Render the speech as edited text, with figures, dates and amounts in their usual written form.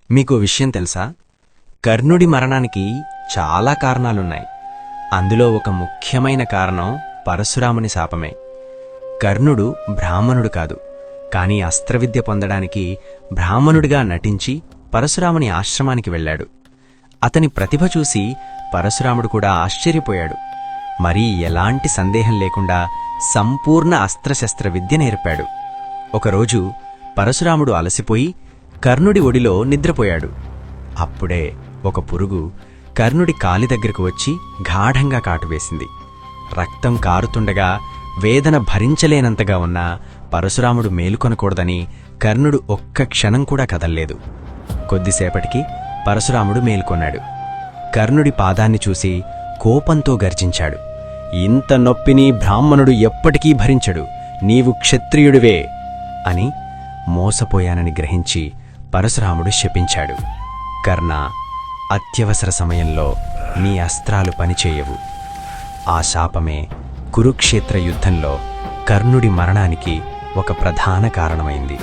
మీకో విషయం తెలుసా? కర్ణుడి మరణానికి చాలా కారణాలున్నాయి. అందులో ఒక ముఖ్యమైన కారణం పరశురాముని శాపమే. కర్ణుడు బ్రాహ్మణుడు కాదు, కాని అస్త్రవిద్య పొందడానికి బ్రాహ్మణుడిగా నటించి పరశురాముని ఆశ్రమానికి వెళ్ళాడు. అతని ప్రతిభ చూసి పరశురాముడు కూడా ఆశ్చర్యపోయాడు. మరీ ఎలాంటి సందేహం లేకుండా సంపూర్ణ అస్త్రశస్త్ర విద్య నేర్పాడు. ఒకరోజు పరశురాముడు అలసిపోయి కర్ణుడి ఒడిలో నిద్రపోయాడు. అప్పుడే ఒక పురుగు కర్ణుడి కాలి దగ్గరకు వచ్చి గాఢంగా కాటువేసింది. రక్తం కారుతుండగా వేదన భరించలేనంతగా ఉన్న పరశురాముడు మేలుకొనకూడదని కర్ణుడు ఒక్క క్షణం కూడా కదల్లేదు. కొద్దిసేపటికి పరశురాముడు మేల్కొన్నాడు. కర్ణుడి పాదాన్ని చూసి కోపంతో గర్జించాడు. ఇంత నొప్పిని బ్రాహ్మణుడు ఎప్పటికీ భరించడు, నీవు క్షత్రియుడివే అని. మోసపోయానని గ్రహించి పరశురాముడు శపించాడు. కర్ణ, అత్యవసర సమయంలో నీ అస్త్రాలు పనిచేయవు. ఆ శాపమే కురుక్షేత్ర యుద్ధంలో కర్ణుడి మరణానికి ఒక ప్రధాన కారణమైంది.